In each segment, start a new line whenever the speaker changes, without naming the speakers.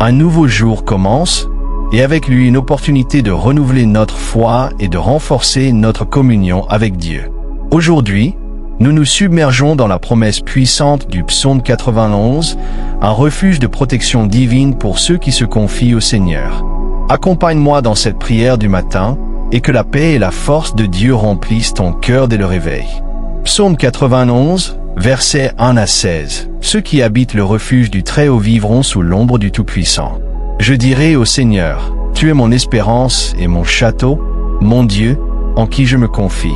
Un nouveau jour commence, et avec lui une opportunité de renouveler notre foi et de renforcer notre communion avec Dieu. Aujourd'hui, nous nous submergeons dans la promesse puissante du psaume 91, un refuge de protection divine pour ceux qui se confient au Seigneur. Accompagne-moi dans cette prière du matin, et que la paix et la force de Dieu remplissent ton cœur dès le réveil. Psaume 91, versets 1 à 16. Ceux qui habitent le refuge du Très-Haut vivront sous l'ombre du Tout-Puissant. Je dirai au Seigneur, tu es mon espérance et mon château, mon Dieu, en qui je me confie.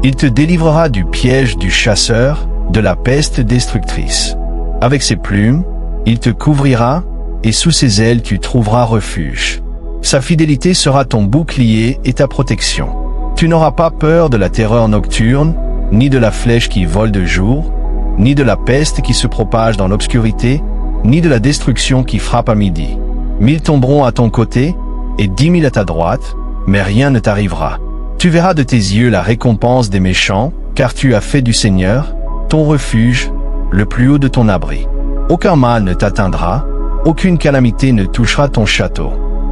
Il te délivrera du piège du chasseur, de la peste destructrice. Avec ses plumes, il te couvrira, et sous ses ailes tu trouveras refuge. Sa fidélité sera ton bouclier et ta protection. Tu n'auras pas peur de la terreur nocturne, ni de la flèche qui vole de jour, ni de la peste qui se propage dans l'obscurité, ni de la destruction qui frappe à midi. 1000 tomberont à ton côté, et 10 000 à ta droite, mais rien ne t'arrivera. Tu verras de tes yeux la récompense des méchants, car tu as fait du Seigneur, ton refuge, le plus haut de ton abri. Aucun mal ne t'atteindra, aucune calamité ne touchera ton château.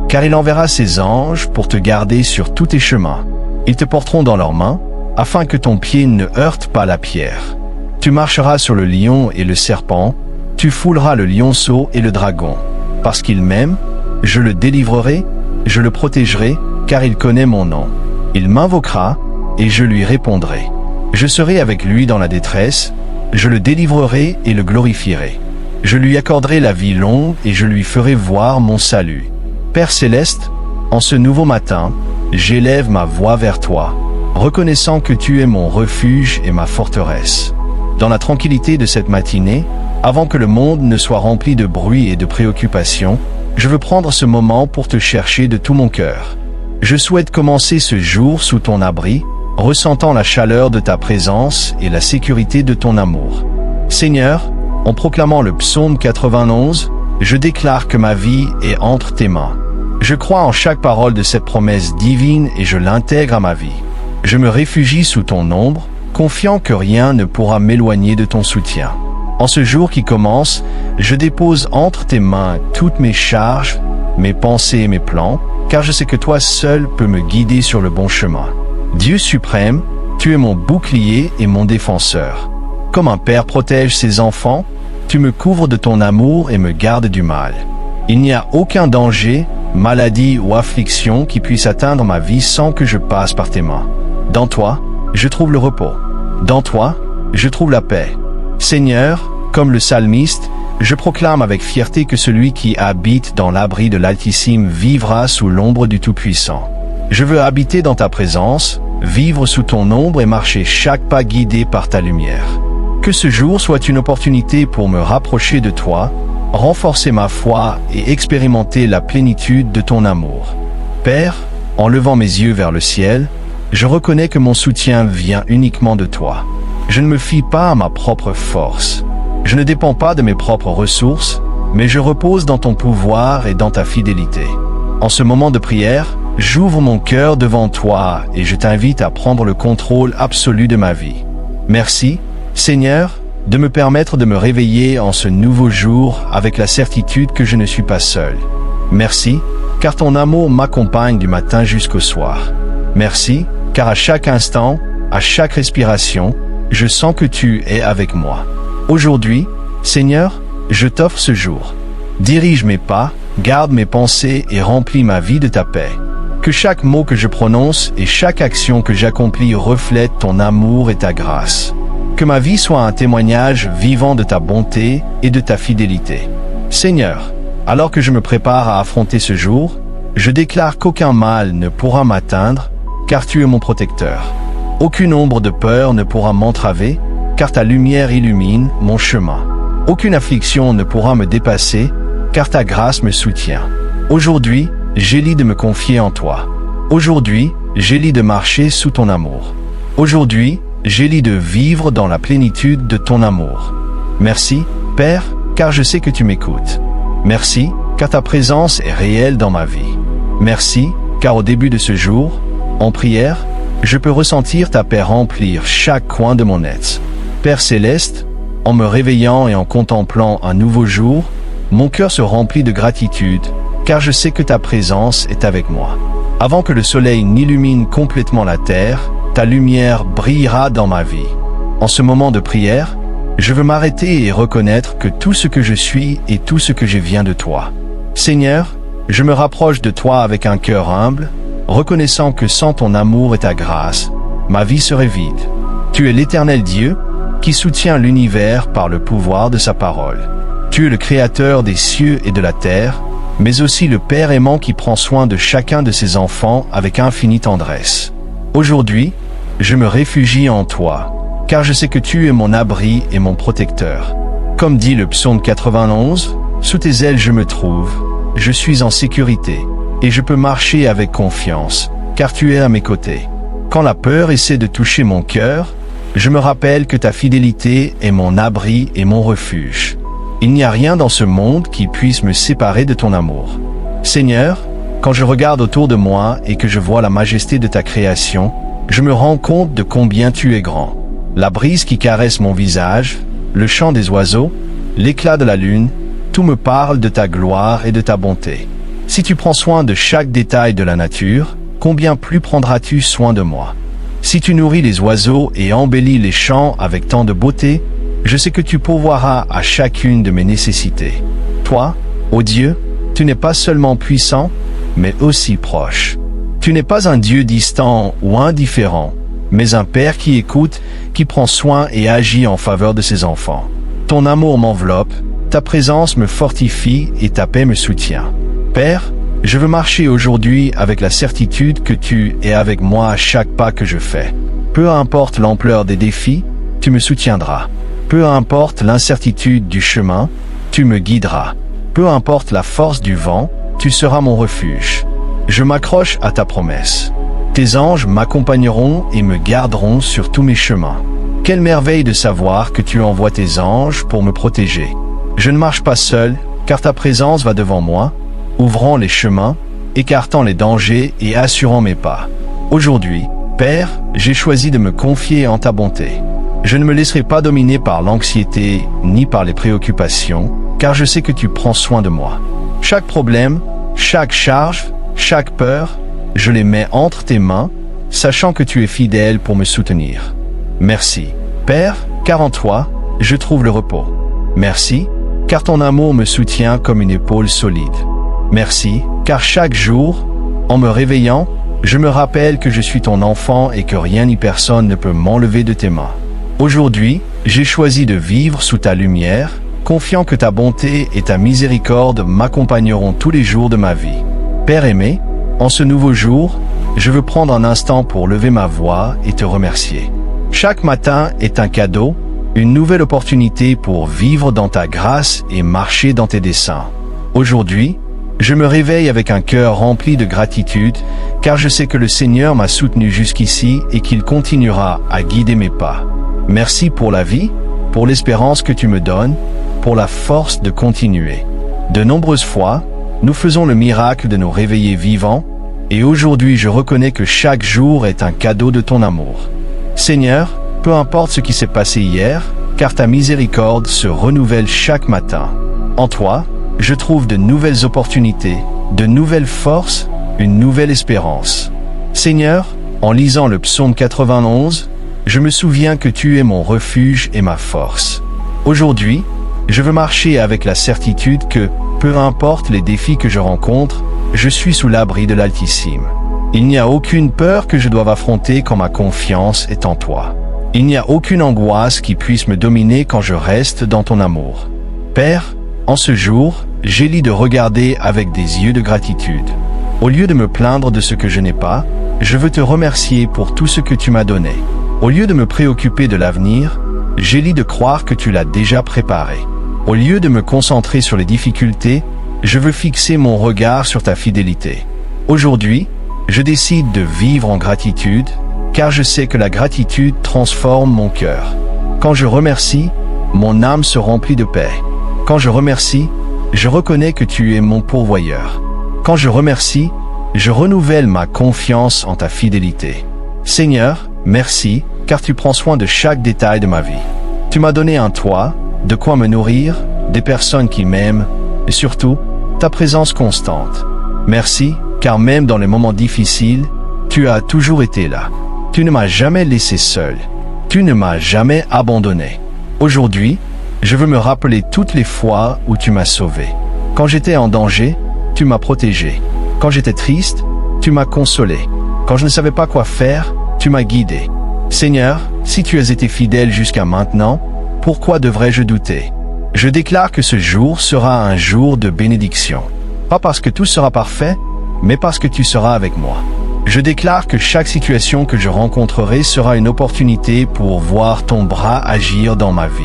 Car il enverra ses anges pour te garder sur tous tes chemins. Ils te porteront dans leurs mains, afin que ton pied ne heurte pas la pierre. Tu marcheras sur le lion et le serpent, tu fouleras le lionceau et le dragon. Parce qu'il m'aime, je le délivrerai, je le protégerai, car il connaît mon nom. Il m'invoquera, et je lui répondrai. Je serai avec lui dans la détresse, je le délivrerai et le glorifierai. Je lui accorderai la vie longue et je lui ferai voir mon salut. Père céleste, en ce nouveau matin, j'élève ma voix vers toi, reconnaissant que tu es mon refuge et ma forteresse. Dans la tranquillité de cette matinée, avant que le monde ne soit rempli de bruit et de préoccupations, je veux prendre ce moment pour te chercher de tout mon cœur. Je souhaite commencer ce jour sous ton abri, ressentant la chaleur de ta présence et la sécurité de ton amour. Seigneur, en proclamant le psaume 91, je déclare que ma vie est entre tes mains. Je crois en chaque parole de cette promesse divine et je l'intègre à ma vie. Je me réfugie sous ton ombre, confiant que rien ne pourra m'éloigner de ton soutien. En ce jour qui commence, je dépose entre tes mains toutes mes charges, mes pensées et mes plans, car je sais que toi seul peux me guider sur le bon chemin. Dieu suprême, tu es mon bouclier et mon défenseur. Comme un père protège ses enfants, tu me couvres de ton amour et me gardes du mal. Il n'y a aucun danger, maladie ou affliction qui puisse atteindre ma vie sans que je passe par tes mains. Dans toi, je trouve le repos. Dans toi, je trouve la paix. Seigneur, comme le psalmiste, je proclame avec fierté que celui qui habite dans l'abri de l'Altissime vivra sous l'ombre du Tout-Puissant. Je veux habiter dans ta présence, vivre sous ton ombre et marcher chaque pas guidé par ta lumière. Que ce jour soit une opportunité pour me rapprocher de toi, renforcer ma foi et expérimenter la plénitude de ton amour. Père, en levant mes yeux vers le ciel, je reconnais que mon soutien vient uniquement de toi. Je ne me fie pas à ma propre force. Je ne dépends pas de mes propres ressources, mais je repose dans ton pouvoir et dans ta fidélité. En ce moment de prière, j'ouvre mon cœur devant toi et je t'invite à prendre le contrôle absolu de ma vie. Merci, Seigneur, de me permettre de me réveiller en ce nouveau jour avec la certitude que je ne suis pas seul. Merci, car ton amour m'accompagne du matin jusqu'au soir. Merci, car à chaque instant, à chaque respiration, je sens que tu es avec moi. Aujourd'hui, Seigneur, je t'offre ce jour. Dirige mes pas, garde mes pensées et remplis ma vie de ta paix. Que chaque mot que je prononce et chaque action que j'accomplis reflète ton amour et ta grâce. Que ma vie soit un témoignage vivant de ta bonté et de ta fidélité. Seigneur, alors que je me prépare à affronter ce jour, je déclare qu'aucun mal ne pourra m'atteindre, car tu es mon protecteur. Aucune ombre de peur ne pourra m'entraver, car ta lumière illumine mon chemin. Aucune affliction ne pourra me dépasser, car ta grâce me soutient. Aujourd'hui, j'élis de me confier en toi. Aujourd'hui, j'élis de marcher sous ton amour. Aujourd'hui, j'élis de vivre dans la plénitude de ton amour. Merci, Père, car je sais que tu m'écoutes. Merci, car ta présence est réelle dans ma vie. Merci, car au début de ce jour, en prière, je peux ressentir ta paix remplir chaque coin de mon être. Père céleste, en me réveillant et en contemplant un nouveau jour, mon cœur se remplit de gratitude, car je sais que ta présence est avec moi. Avant que le soleil n'illumine complètement la terre, ta lumière brillera dans ma vie. En ce moment de prière, je veux m'arrêter et reconnaître que tout ce que je suis et tout ce que je viens de toi. Seigneur, je me rapproche de toi avec un cœur humble, reconnaissant que sans ton amour et ta grâce, ma vie serait vide. Tu es l'Éternel Dieu, qui soutient l'univers par le pouvoir de sa parole. Tu es le Créateur des cieux et de la terre, mais aussi le Père aimant qui prend soin de chacun de ses enfants avec infinie tendresse. Aujourd'hui, je me réfugie en toi, car je sais que tu es mon abri et mon protecteur. Comme dit le psaume 91, « Sous tes ailes je me trouve, je suis en sécurité, et je peux marcher avec confiance, car tu es à mes côtés. » Quand la peur essaie de toucher mon cœur, je me rappelle que ta fidélité est mon abri et mon refuge. Il n'y a rien dans ce monde qui puisse me séparer de ton amour. Seigneur, quand je regarde autour de moi et que je vois la majesté de ta création, je me rends compte de combien tu es grand. La brise qui caresse mon visage, le chant des oiseaux, l'éclat de la lune, tout me parle de ta gloire et de ta bonté. Si tu prends soin de chaque détail de la nature, combien plus prendras-tu soin de moi? Si tu nourris les oiseaux et embellis les champs avec tant de beauté, je sais que tu pourvoiras à chacune de mes nécessités. Toi, ô Dieu, tu n'es pas seulement puissant, mais aussi proche. Tu n'es pas un Dieu distant ou indifférent, mais un Père qui écoute, qui prend soin et agit en faveur de ses enfants. Ton amour m'enveloppe, ta présence me fortifie et ta paix me soutient. Père, je veux marcher aujourd'hui avec la certitude que tu es avec moi à chaque pas que je fais. Peu importe l'ampleur des défis, tu me soutiendras. Peu importe l'incertitude du chemin, tu me guideras. Peu importe la force du vent, tu seras mon refuge. Je m'accroche à ta promesse. Tes anges m'accompagneront et me garderont sur tous mes chemins. Quelle merveille de savoir que tu envoies tes anges pour me protéger. Je ne marche pas seul, car ta présence va devant moi, ouvrant les chemins, écartant les dangers et assurant mes pas. Aujourd'hui, Père, j'ai choisi de me confier en ta bonté. Je ne me laisserai pas dominer par l'anxiété ni par les préoccupations, car je sais que tu prends soin de moi. Chaque problème, chaque charge, chaque peur, je les mets entre tes mains, sachant que tu es fidèle pour me soutenir. Merci, Père, car en toi, je trouve le repos. Merci, car ton amour me soutient comme une épaule solide. Merci, car chaque jour, en me réveillant, je me rappelle que je suis ton enfant et que rien ni personne ne peut m'enlever de tes mains. Aujourd'hui, j'ai choisi de vivre sous ta lumière, confiant que ta bonté et ta miséricorde m'accompagneront tous les jours de ma vie. Père aimé, en ce nouveau jour, je veux prendre un instant pour lever ma voix et te remercier. Chaque matin est un cadeau, une nouvelle opportunité pour vivre dans ta grâce et marcher dans tes desseins. Aujourd'hui, je me réveille avec un cœur rempli de gratitude, car je sais que le Seigneur m'a soutenu jusqu'ici et qu'il continuera à guider mes pas. Merci pour la vie, pour l'espérance que tu me donnes, pour la force de continuer. De nombreuses fois, nous faisons le miracle de nous réveiller vivants, et aujourd'hui je reconnais que chaque jour est un cadeau de ton amour. Seigneur, peu importe ce qui s'est passé hier, car ta miséricorde se renouvelle chaque matin. En toi, je trouve de nouvelles opportunités, de nouvelles forces, une nouvelle espérance. Seigneur, en lisant le psaume 91, je me souviens que tu es mon refuge et ma force. Aujourd'hui, je veux marcher avec la certitude que, peu importe les défis que je rencontre, je suis sous l'abri de l'Altissime. Il n'y a aucune peur que je doive affronter quand ma confiance est en toi. Il n'y a aucune angoisse qui puisse me dominer quand je reste dans ton amour. Père, en ce jour, j'élis de regarder avec des yeux de gratitude. Au lieu de me plaindre de ce que je n'ai pas, je veux te remercier pour tout ce que tu m'as donné. Au lieu de me préoccuper de l'avenir, j'élis de croire que tu l'as déjà préparé. Au lieu de me concentrer sur les difficultés, je veux fixer mon regard sur ta fidélité. Aujourd'hui, je décide de vivre en gratitude, car je sais que la gratitude transforme mon cœur. Quand je remercie, mon âme se remplit de paix. Quand je remercie, je reconnais que tu es mon pourvoyeur. Quand je remercie, je renouvelle ma confiance en ta fidélité. Seigneur, merci, car tu prends soin de chaque détail de ma vie. Tu m'as donné un toit, de quoi me nourrir, des personnes qui m'aiment, et surtout, ta présence constante. Merci, car même dans les moments difficiles, tu as toujours été là. Tu ne m'as jamais laissé seul. Tu ne m'as jamais abandonné. Aujourd'hui, je veux me rappeler toutes les fois où tu m'as sauvé. Quand j'étais en danger, tu m'as protégé. Quand j'étais triste, tu m'as consolé. Quand je ne savais pas quoi faire, tu m'as guidé. Seigneur, si tu as été fidèle jusqu'à maintenant, pourquoi devrais-je douter? Je déclare que ce jour sera un jour de bénédiction. Pas parce que tout sera parfait, mais parce que tu seras avec moi. Je déclare que chaque situation que je rencontrerai sera une opportunité pour voir ton bras agir dans ma vie.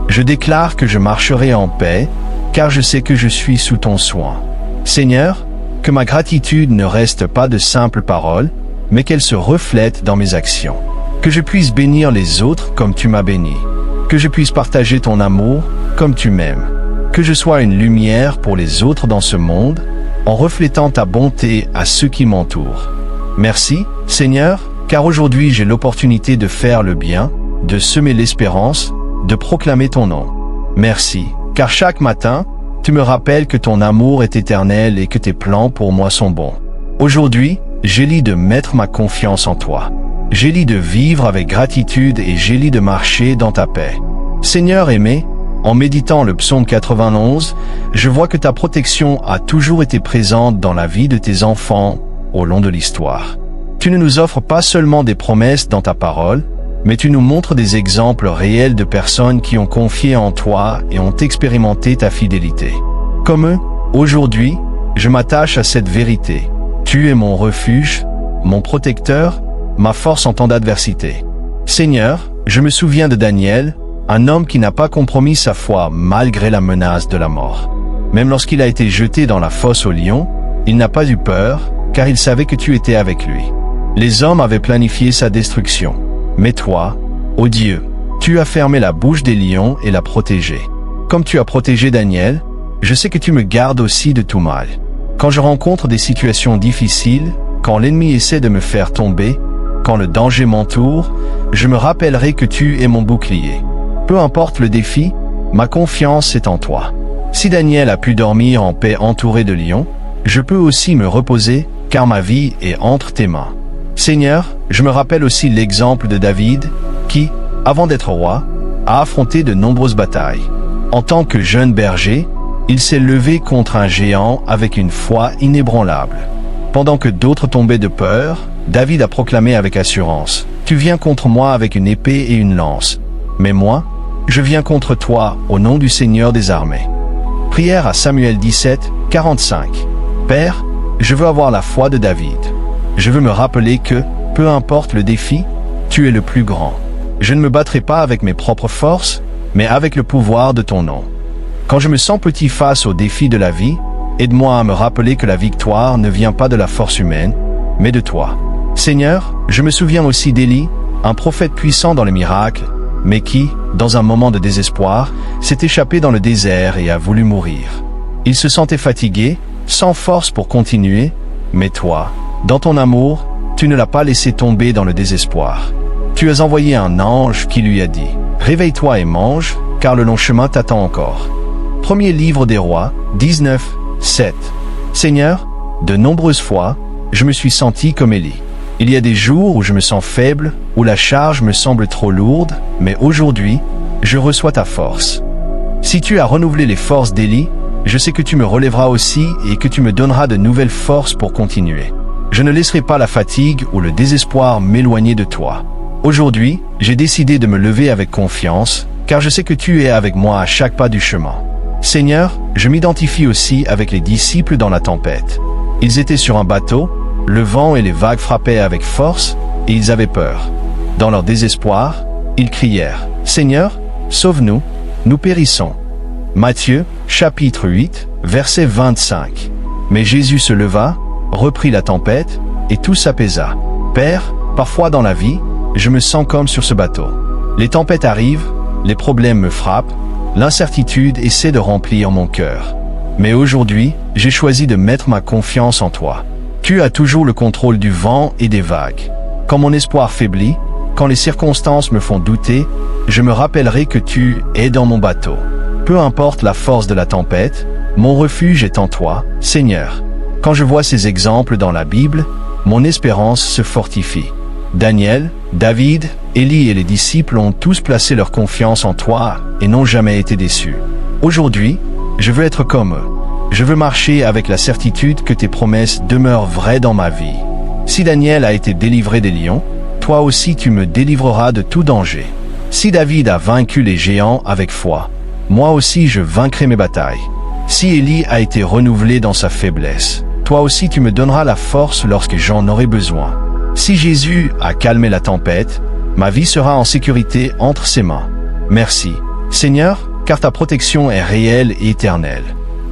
Je déclare que je marcherai en paix, car je sais que je suis sous ton soin. Seigneur, que ma gratitude ne reste pas de simples paroles, mais qu'elle se reflète dans mes actions. Que je puisse bénir les autres comme tu m'as béni. Que je puisse partager ton amour comme tu m'aimes. Que je sois une lumière pour les autres dans ce monde, en reflétant ta bonté à ceux qui m'entourent. Merci, Seigneur, car aujourd'hui j'ai l'opportunité de faire le bien, de semer l'espérance, de proclamer ton nom. Merci, car chaque matin, tu me rappelles que ton amour est éternel et que tes plans pour moi sont bons. Aujourd'hui, j'élis de mettre ma confiance en toi. J'élis de vivre avec gratitude et j'élis de marcher dans ta paix. Seigneur aimé, en méditant le psaume 91, je vois que ta protection a toujours été présente dans la vie de tes enfants au long de l'histoire. Tu ne nous offres pas seulement des promesses dans ta parole, mais tu nous montres des exemples réels de personnes qui ont confié en toi et ont expérimenté ta fidélité. Comme eux, aujourd'hui, je m'attache à cette vérité. Tu es mon refuge, mon protecteur, ma force en temps d'adversité. Seigneur, je me souviens de Daniel, un homme qui n'a pas compromis sa foi malgré la menace de la mort. Même lorsqu'il a été jeté dans la fosse aux lions, il n'a pas eu peur, car il savait que tu étais avec lui. Les hommes avaient planifié sa destruction. Mais toi, ô Dieu, tu as fermé la bouche des lions et l'as protégé. Comme tu as protégé Daniel, je sais que tu me gardes aussi de tout mal. Quand je rencontre des situations difficiles, quand l'ennemi essaie de me faire tomber, quand le danger m'entoure, je me rappellerai que tu es mon bouclier. Peu importe le défi, ma confiance est en toi. Si Daniel a pu dormir en paix entouré de lions, je peux aussi me reposer, car ma vie est entre tes mains. Seigneur, je me rappelle aussi l'exemple de David, qui, avant d'être roi, a affronté de nombreuses batailles. En tant que jeune berger, il s'est levé contre un géant avec une foi inébranlable. Pendant que d'autres tombaient de peur, David a proclamé avec assurance, « Tu viens contre moi avec une épée et une lance, mais moi, je viens contre toi au nom du Seigneur des armées. » Prière à Samuel 17, 45. Père, je veux avoir la foi de David. Je veux me rappeler que, peu importe le défi, tu es le plus grand. Je ne me battrai pas avec mes propres forces, mais avec le pouvoir de ton nom. Quand je me sens petit face aux défis de la vie, aide-moi à me rappeler que la victoire ne vient pas de la force humaine, mais de toi. Seigneur, je me souviens aussi d'Élie, un prophète puissant dans les miracles, mais qui, dans un moment de désespoir, s'est échappé dans le désert et a voulu mourir. Il se sentait fatigué, sans force pour continuer, mais toi, dans ton amour, tu ne l'as pas laissé tomber dans le désespoir. Tu as envoyé un ange qui lui a dit « Réveille-toi et mange, car le long chemin t'attend encore. » Premier livre des rois, 19, 7. Seigneur, de nombreuses fois, je me suis senti comme Élie. Il y a des jours où je me sens faible, où la charge me semble trop lourde, mais aujourd'hui, je reçois ta force. Si tu as renouvelé les forces d'Élie, je sais que tu me relèveras aussi et que tu me donneras de nouvelles forces pour continuer. Je ne laisserai pas la fatigue ou le désespoir m'éloigner de toi. Aujourd'hui, j'ai décidé de me lever avec confiance, car je sais que tu es avec moi à chaque pas du chemin. Seigneur, je m'identifie aussi avec les disciples dans la tempête. Ils étaient sur un bateau, le vent et les vagues frappaient avec force, et ils avaient peur. Dans leur désespoir, ils crièrent « Seigneur, sauve-nous, nous périssons !» Matthieu, chapitre 8, verset 25. Mais Jésus se leva, reprit la tempête, et tout s'apaisa. Père, parfois dans la vie, je me sens comme sur ce bateau. Les tempêtes arrivent, les problèmes me frappent, l'incertitude essaie de remplir mon cœur. Mais aujourd'hui, j'ai choisi de mettre ma confiance en toi. Tu as toujours le contrôle du vent et des vagues. Quand mon espoir faiblit, quand les circonstances me font douter, je me rappellerai que tu es dans mon bateau. Peu importe la force de la tempête, Mon refuge est en toi, Seigneur. Quand je vois ces exemples dans la Bible, mon espérance se fortifie. Daniel, David, Élie et les disciples ont tous placé leur confiance en toi et n'ont jamais été déçus. Aujourd'hui, je veux être comme eux. Je veux marcher avec la certitude que tes promesses demeurent vraies dans ma vie. Si Daniel a été délivré des lions, toi aussi tu me délivreras de tout danger. Si David a vaincu les géants avec foi, moi aussi je vaincrai mes batailles. Si Élie a été renouvelé dans sa faiblesse, toi aussi tu me donneras la force lorsque j'en aurai besoin. Si Jésus a calmé la tempête, ma vie sera en sécurité entre ses mains. Merci, Seigneur, car ta protection est réelle et éternelle.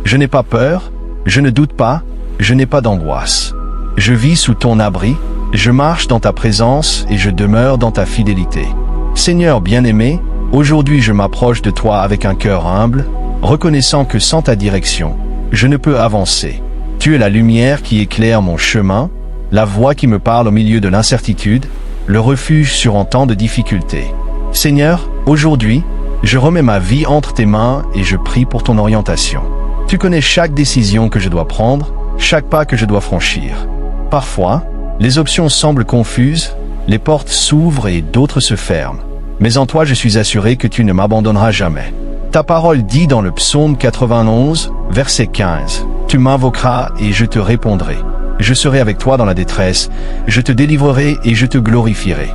Je n'ai pas peur, je ne doute pas, je n'ai pas d'angoisse. Je vis sous ton abri, je marche dans ta présence et je demeure dans ta fidélité. Seigneur bien-aimé, aujourd'hui je m'approche de toi avec un cœur humble, reconnaissant que sans ta direction, je ne peux avancer. Tu es la lumière qui éclaire mon chemin, la voix qui me parle au milieu de l'incertitude, le refuge sur un temps de difficulté. Seigneur, aujourd'hui, je remets ma vie entre tes mains et je prie pour ton orientation. Tu connais chaque décision que je dois prendre, chaque pas que je dois franchir. Parfois, les options semblent confuses, les portes s'ouvrent et d'autres se ferment. Mais en toi je suis assuré que tu ne m'abandonneras jamais. Ta parole dit dans le psaume 91, verset 15, « Tu m'invoqueras et je te répondrai. Je serai avec toi dans la détresse, je te délivrerai et je te glorifierai. »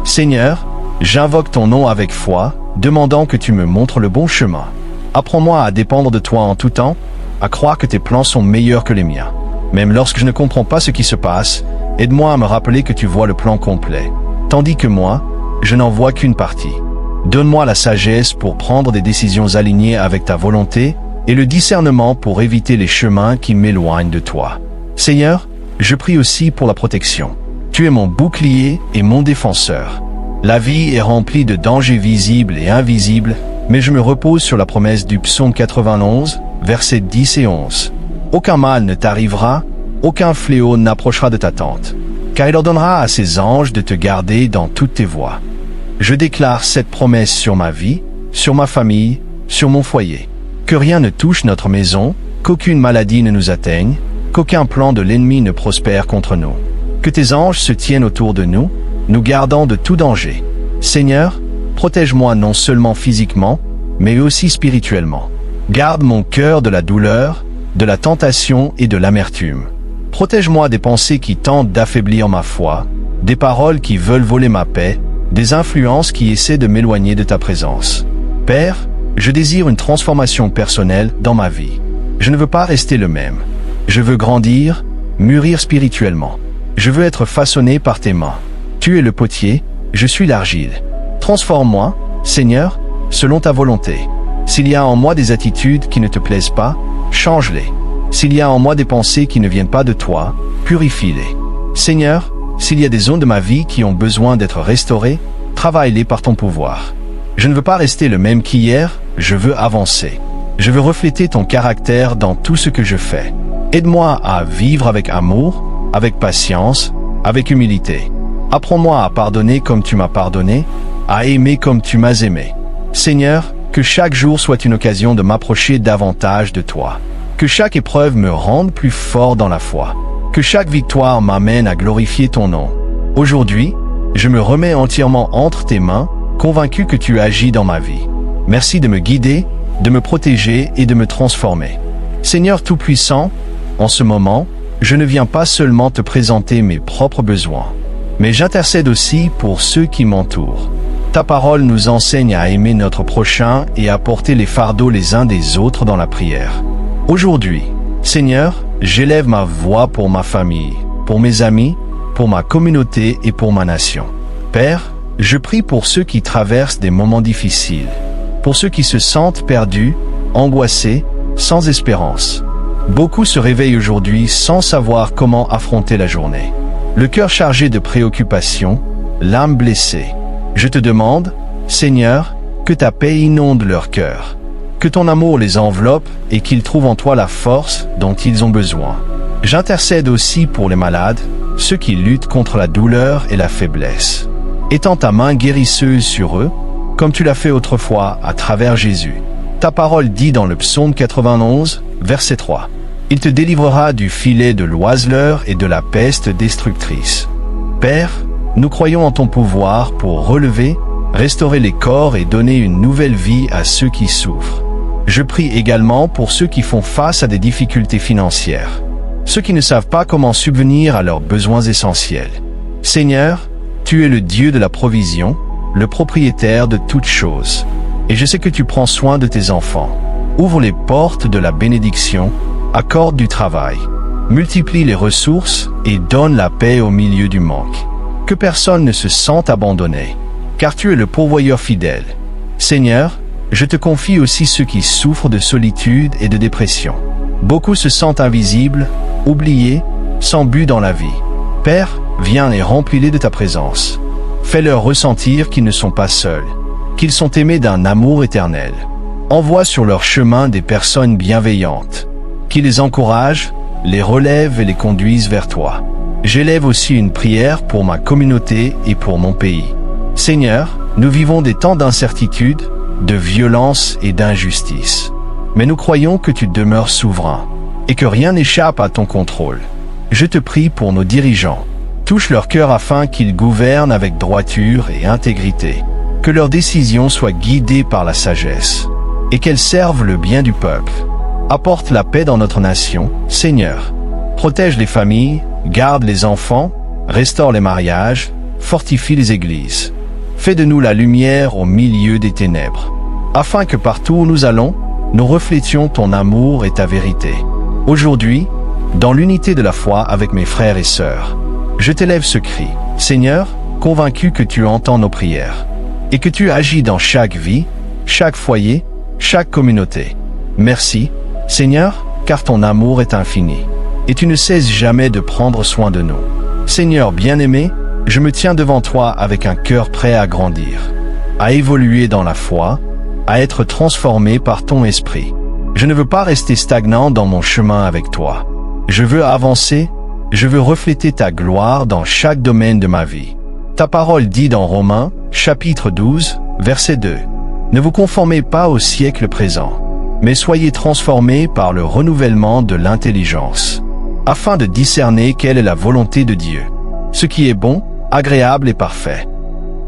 Seigneur, j'invoque ton nom avec foi, demandant que tu me montres le bon chemin. Apprends-moi à dépendre de toi en tout temps, à croire que tes plans sont meilleurs que les miens. Même lorsque je ne comprends pas ce qui se passe, aide-moi à me rappeler que tu vois le plan complet, tandis que moi, je n'en vois qu'une partie. Donne-moi la sagesse pour prendre des décisions alignées avec ta volonté et le discernement pour éviter les chemins qui m'éloignent de toi. Seigneur, je prie aussi pour la protection. Tu es mon bouclier et mon défenseur. La vie est remplie de dangers visibles et invisibles, mais je me repose sur la promesse du psaume 91, versets 10 et 11. Aucun mal ne t'arrivera, aucun fléau n'approchera de ta tente, car il ordonnera à ses anges de te garder dans toutes tes voies. Je déclare cette promesse sur ma vie, sur ma famille, sur mon foyer. Que rien ne touche notre maison, qu'aucune maladie ne nous atteigne, qu'aucun plan de l'ennemi ne prospère contre nous. Que tes anges se tiennent autour de nous, nous gardant de tout danger. Seigneur, protège-moi non seulement physiquement, mais aussi spirituellement. Garde mon cœur de la douleur, de la tentation et de l'amertume. Protège-moi des pensées qui tentent d'affaiblir ma foi, des paroles qui veulent voler ma paix, des influences qui essaient de m'éloigner de ta présence. Père, je désire une transformation personnelle dans ma vie. Je ne veux pas rester le même. Je veux grandir, mûrir spirituellement. Je veux être façonné par tes mains. Tu es le potier, je suis l'argile. Transforme-moi, Seigneur, selon ta volonté. S'il y a en moi des attitudes qui ne te plaisent pas, change-les. S'il y a en moi des pensées qui ne viennent pas de toi, purifie-les. Seigneur, s'il y a des zones de ma vie qui ont besoin d'être restaurées, travaille-les par ton pouvoir. Je ne veux pas rester le même qu'hier, je veux avancer. Je veux refléter ton caractère dans tout ce que je fais. Aide-moi à vivre avec amour, avec patience, avec humilité. Apprends-moi à pardonner comme tu m'as pardonné, à aimer comme tu m'as aimé. Seigneur, que chaque jour soit une occasion de m'approcher davantage de toi. Que chaque épreuve me rende plus fort dans la foi. Que chaque victoire m'amène à glorifier ton nom. Aujourd'hui, je me remets entièrement entre tes mains, convaincu que tu agis dans ma vie. Merci de me guider, de me protéger et de me transformer. Seigneur Tout-Puissant, en ce moment, je ne viens pas seulement te présenter mes propres besoins, mais j'intercède aussi pour ceux qui m'entourent. Ta parole nous enseigne à aimer notre prochain et à porter les fardeaux les uns des autres dans la prière. Aujourd'hui, Seigneur, j'élève ma voix pour ma famille, pour mes amis, pour ma communauté et pour ma nation. Père, je prie pour ceux qui traversent des moments difficiles, pour ceux qui se sentent perdus, angoissés, sans espérance. Beaucoup se réveillent aujourd'hui sans savoir comment affronter la journée. Le cœur chargé de préoccupations, l'âme blessée. Je te demande, Seigneur, que ta paix inonde leur cœur, que ton amour les enveloppe et qu'ils trouvent en toi la force dont ils ont besoin. J'intercède aussi pour les malades, ceux qui luttent contre la douleur et la faiblesse. Étends ta main guérisseuse sur eux, comme tu l'as fait autrefois à travers Jésus. Ta parole dit dans le psaume 91, verset 3. Il te délivrera du filet de l'oiseleur et de la peste destructrice. Père, nous croyons en ton pouvoir pour relever, restaurer les corps et donner une nouvelle vie à ceux qui souffrent. Je prie également pour ceux qui font face à des difficultés financières, ceux qui ne savent pas comment subvenir à leurs besoins essentiels. Seigneur, tu es le Dieu de la provision, le propriétaire de toutes choses. Et je sais que tu prends soin de tes enfants. Ouvre les portes de la bénédiction, accorde du travail, multiplie les ressources et donne la paix au milieu du manque. Que personne ne se sente abandonné, car tu es le pourvoyeur fidèle. Seigneur, je te confie aussi ceux qui souffrent de solitude et de dépression. Beaucoup se sentent invisibles, oubliés, sans but dans la vie. Père, viens et remplis-les de ta présence. Fais-leur ressentir qu'ils ne sont pas seuls, qu'ils sont aimés d'un amour éternel. Envoie sur leur chemin des personnes bienveillantes, qui les encouragent, les relèvent et les conduisent vers toi. J'élève aussi une prière pour ma communauté et pour mon pays. Seigneur, nous vivons des temps d'incertitude, de violence et d'injustice. Mais nous croyons que tu demeures souverain et que rien n'échappe à ton contrôle. Je te prie pour nos dirigeants. Touche leur cœur afin qu'ils gouvernent avec droiture et intégrité. Que leurs décisions soient guidées par la sagesse et qu'elles servent le bien du peuple. Apporte la paix dans notre nation, Seigneur. Protège les familles, garde les enfants, restaure les mariages, fortifie les églises. Fais de nous la lumière au milieu des ténèbres, afin que partout où nous allons, nous reflétions ton amour et ta vérité. Aujourd'hui, dans l'unité de la foi avec mes frères et sœurs, je t'élève ce cri, Seigneur, convaincu que tu entends nos prières, et que tu agis dans chaque vie, chaque foyer, chaque communauté. Merci, Seigneur, car ton amour est infini, et tu ne cesses jamais de prendre soin de nous. Seigneur bien-aimé, je me tiens devant toi avec un cœur prêt à grandir, à évoluer dans la foi, à être transformé par ton esprit. Je ne veux pas rester stagnant dans mon chemin avec toi. Je veux avancer, je veux refléter ta gloire dans chaque domaine de ma vie. Ta parole dit dans Romains, chapitre 12, verset 2. Ne vous conformez pas au siècle présent, mais soyez transformés par le renouvellement de l'intelligence, afin de discerner quelle est la volonté de Dieu, ce qui est bon, agréable et parfait.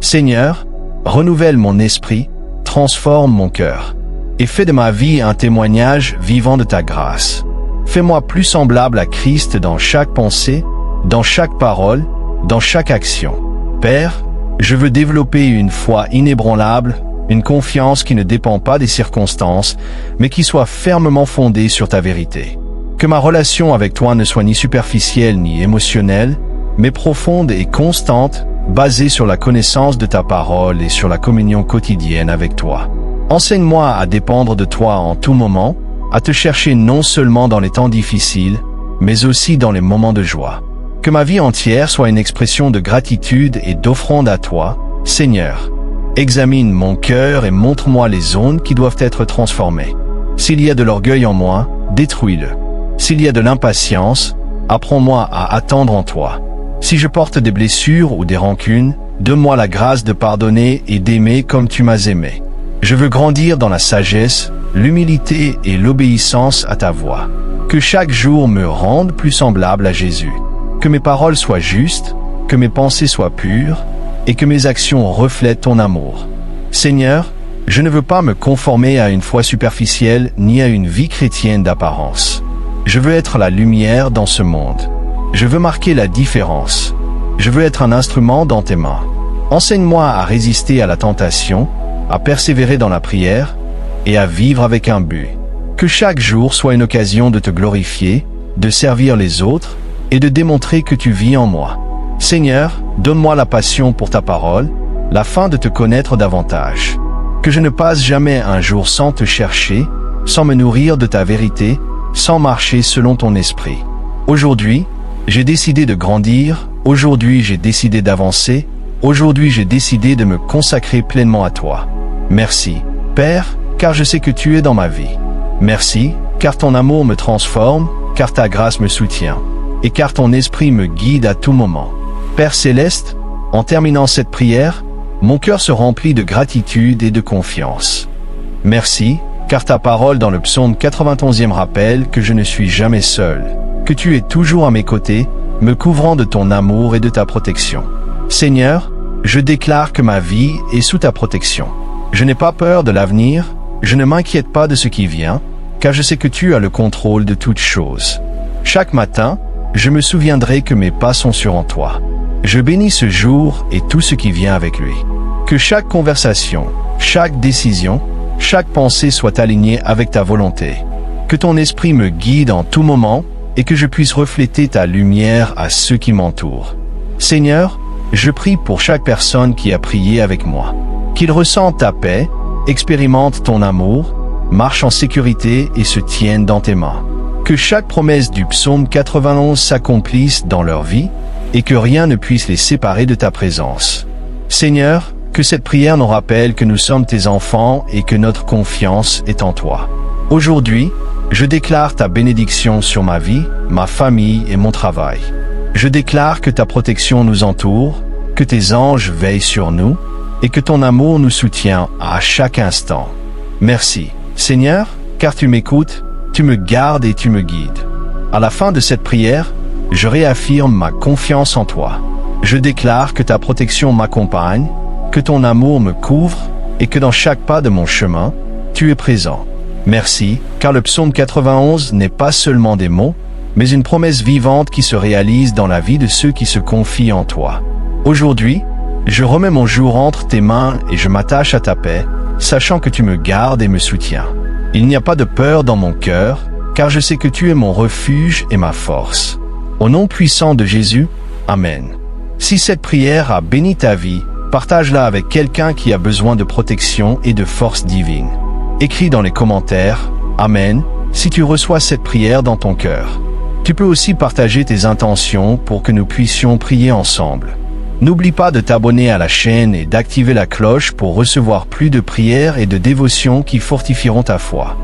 Seigneur, renouvelle mon esprit, transforme mon cœur, et fais de ma vie un témoignage vivant de ta grâce. Fais-moi plus semblable à Christ dans chaque pensée, dans chaque parole, dans chaque action. Père, je veux développer une foi inébranlable, une confiance qui ne dépend pas des circonstances, mais qui soit fermement fondée sur ta vérité. Que ma relation avec toi ne soit ni superficielle ni émotionnelle, mais profonde et constante, basée sur la connaissance de ta parole et sur la communion quotidienne avec toi. Enseigne-moi à dépendre de toi en tout moment, à te chercher non seulement dans les temps difficiles, mais aussi dans les moments de joie. Que ma vie entière soit une expression de gratitude et d'offrande à toi, Seigneur. Examine mon cœur et montre-moi les zones qui doivent être transformées. S'il y a de l'orgueil en moi, détruis-le. S'il y a de l'impatience, apprends-moi à attendre en toi. Si je porte des blessures ou des rancunes, donne-moi la grâce de pardonner et d'aimer comme tu m'as aimé. Je veux grandir dans la sagesse, l'humilité et l'obéissance à ta voix. Que chaque jour me rende plus semblable à Jésus. Que mes paroles soient justes, que mes pensées soient pures, et que mes actions reflètent ton amour. Seigneur, je ne veux pas me conformer à une foi superficielle ni à une vie chrétienne d'apparence. Je veux être la lumière dans ce monde. Je veux marquer la différence. Je veux être un instrument dans tes mains. Enseigne-moi à résister à la tentation, à persévérer dans la prière et à vivre avec un but. Que chaque jour soit une occasion de te glorifier, de servir les autres et de démontrer que tu vis en moi. Seigneur, donne-moi la passion pour ta parole, la faim de te connaître davantage. Que je ne passe jamais un jour sans te chercher, sans me nourrir de ta vérité, sans marcher selon ton esprit. Aujourd'hui, j'ai décidé de grandir, aujourd'hui j'ai décidé d'avancer, aujourd'hui j'ai décidé de me consacrer pleinement à toi. Merci, Père, car je sais que tu es dans ma vie. Merci, car ton amour me transforme, car ta grâce me soutient, et car ton esprit me guide à tout moment. Père céleste, en terminant cette prière, mon cœur se remplit de gratitude et de confiance. Merci, car ta parole dans le psaume 91e rappelle que je ne suis jamais seul, que tu es toujours à mes côtés, me couvrant de ton amour et de ta protection. Seigneur, je déclare que ma vie est sous ta protection. Je n'ai pas peur de l'avenir, je ne m'inquiète pas de ce qui vient, car je sais que tu as le contrôle de toutes choses. Chaque matin, je me souviendrai que mes pas sont sûrs en toi. Je bénis ce jour et tout ce qui vient avec lui. Que chaque conversation, chaque décision, chaque pensée soit alignée avec ta volonté. Que ton esprit me guide en tout moment et que je puisse refléter ta lumière à ceux qui m'entourent. Seigneur, je prie pour chaque personne qui a prié avec moi. Qu'ils ressentent ta paix, expérimentent ton amour, marchent en sécurité et se tiennent dans tes mains. Que chaque promesse du psaume 91 s'accomplisse dans leur vie et que rien ne puisse les séparer de ta présence. Seigneur, que cette prière nous rappelle que nous sommes tes enfants et que notre confiance est en toi. Aujourd'hui, je déclare ta bénédiction sur ma vie, ma famille et mon travail. Je déclare que ta protection nous entoure, que tes anges veillent sur nous et que ton amour nous soutient à chaque instant. Merci, Seigneur, car tu m'écoutes, tu me gardes et tu me guides. À la fin de cette prière, je réaffirme ma confiance en toi. Je déclare que ta protection m'accompagne, que ton amour me couvre et que dans chaque pas de mon chemin, tu es présent. Merci, car le psaume 91 n'est pas seulement des mots, mais une promesse vivante qui se réalise dans la vie de ceux qui se confient en toi. Aujourd'hui, je remets mon jour entre tes mains et je m'attache à ta paix, sachant que tu me gardes et me soutiens. Il n'y a pas de peur dans mon cœur, car je sais que tu es mon refuge et ma force. Au nom puissant de Jésus, Amen. Si cette prière a béni ta vie, partage-la avec quelqu'un qui a besoin de protection et de force divine. Écris dans les commentaires « Amen » si tu reçois cette prière dans ton cœur. Tu peux aussi partager tes intentions pour que nous puissions prier ensemble. N'oublie pas de t'abonner à la chaîne et d'activer la cloche pour recevoir plus de prières et de dévotions qui fortifieront ta foi.